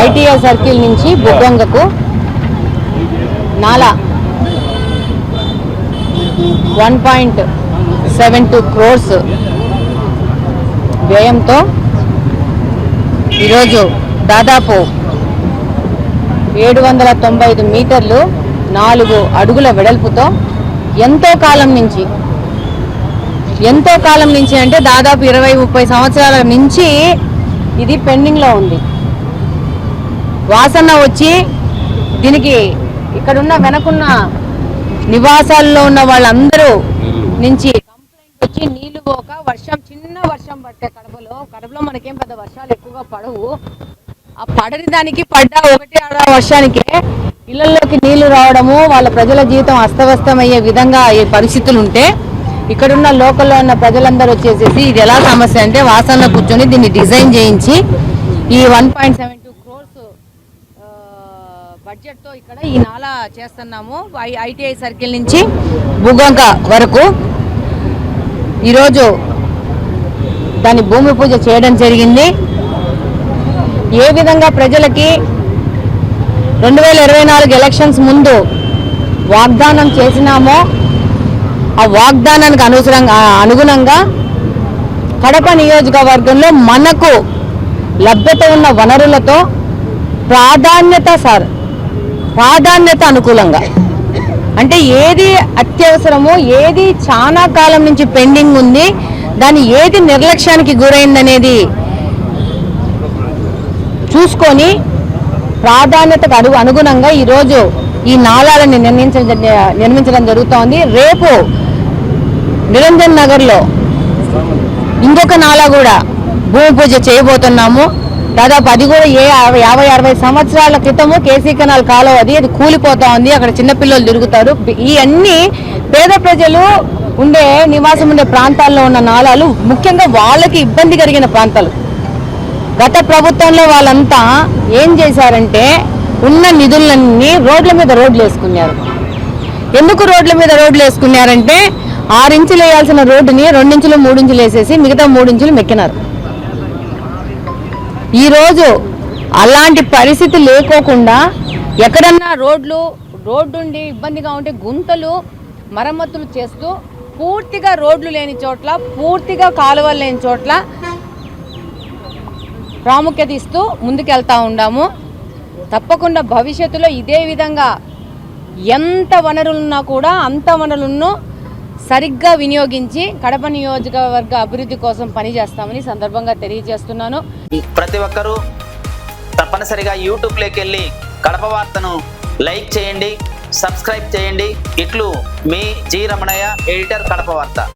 ITI circle నుంచి బుగ్గొంగకు నాలా 1.72 crores వ్యయంతో ఈరోజు దాదాపు 795 మీటర్లు 4 అడుగుల వెడల్పుతో ఎంతో కాలం నుంచి అంటే దాదాపు 20-30 సంవత్సరాల నుంచి ఇది పెండింగ్లో ఉంది. వాసన వచ్చి దీనికి ఇక్కడున్న వెనకున్న నివాసాల్లో ఉన్న వాళ్ళందరూ నుంచి కంప్లైంట్ వచ్చి నీళ్లు పోక చిన్న వర్షం పట్టే కడపలో మనకేం పెద్ద వర్షాలు ఎక్కువగా పడవు. ఆ పడని దానికి ఒకటి వర్షానికే ఇళ్లలోకి నీళ్లు రావడము, వాళ్ళ ప్రజల జీవితం అస్తవ్యస్తమయ్యే విధంగా ఈ పరిస్థితులు ఉంటే ఇక్కడున్న లోకల్లో ఉన్న ప్రజలందరూ వచ్చేసేసి ఇది ఎలా సమస్య అంటే వాసనలో కూర్చొని దీన్ని డిజైన్ చేయించి ఈ 1.72 crores బడ్జెట్తో ఇక్కడ ఈ నాలా చేస్తున్నాము. ITI సర్కిల్ నుంచి బుగ్గొంగ వరకు ఈరోజు దాని భూమి పూజ చేయడం జరిగింది. ఏ విధంగా ప్రజలకి 2024 ఎలక్షన్స్ ముందు వాగ్దానం చేసినామో ఆ వాగ్దానానికి అనుగుణంగా కడప నియోజకవర్గంలో మనకు లభ్యత ఉన్న వనరులతో ప్రాధాన్యత అనుకూలంగా అంటే ఏది అత్యవసరమో, ఏది చాలా కాలం నుంచి పెండింగ్ ఉంది, దాని ఏది నిర్లక్ష్యానికి గురైందనేది చూసుకొని ప్రాధాన్యతకు అనుగుణంగా ఈరోజు ఈ నాలాలను నిర్మించడం జరుగుతోంది. రేపు నిరంజన్ నగర్లో ఇంకొక నాలా కూడా భూమి పూజ చేయబోతున్నాము. దాదాపు అది కూడా 50-60 సంవత్సరాల క్రితము కేసీ కెనాల్ కాలువ అది కూలిపోతా ఉంది. అక్కడ చిన్నపిల్లలు తిరుగుతారు. ఈ అన్ని పేద ప్రజలు నివాసం ఉండే ప్రాంతాల్లో ఉన్న నాలాలు, ముఖ్యంగా వాళ్ళకి ఇబ్బంది కలిగిన ప్రాంతాలు. గత ప్రభుత్వంలో వాళ్ళంతా ఏం చేశారంటే ఉన్న నిధులన్నీ రోడ్ల మీద రోడ్లు వేసుకున్నారు. ఎందుకు రోడ్ల మీద రోడ్లు వేసుకున్నారంటే 6 ఇంచులు వేయాల్సిన రోడ్డుని 2 ఇంచులు 3 ఇంచులు వేసేసి మిగతా 3 ఇంచులు మెక్కినారు. ఈరోజు అలాంటి పరిస్థితి లేకోకుండా ఎక్కడన్నా రోడ్డుండి ఇబ్బందిగా ఉంటే గుంతలు మరమ్మతులు చేస్తూ పూర్తిగా రోడ్లు లేని చోట్ల, పూర్తిగా కాలువలు లేని చోట్ల ప్రాముఖ్యత ఇస్తూ ముందుకెళ్తా ఉన్నాము. తప్పకుండా భవిష్యత్తులో ఇదే విధంగా ఎంత వనరులున్నా కూడా అంత వనరులను సరిగ్గా వినియోగించి కడప నియోజకవర్గ అభివృద్ధి కోసం పనిచేస్తామని సందర్భంగా తెలియజేస్తున్నాను. ప్రతి ఒక్కరూ తప్పనిసరిగా యూట్యూబ్లోకి వెళ్ళి కడప వార్తను లైక్ చేయండి, సబ్స్క్రైబ్ చేయండి. ఇట్లు మీ జి రమణయ్య, ఎడిటర్, కడప వార్త.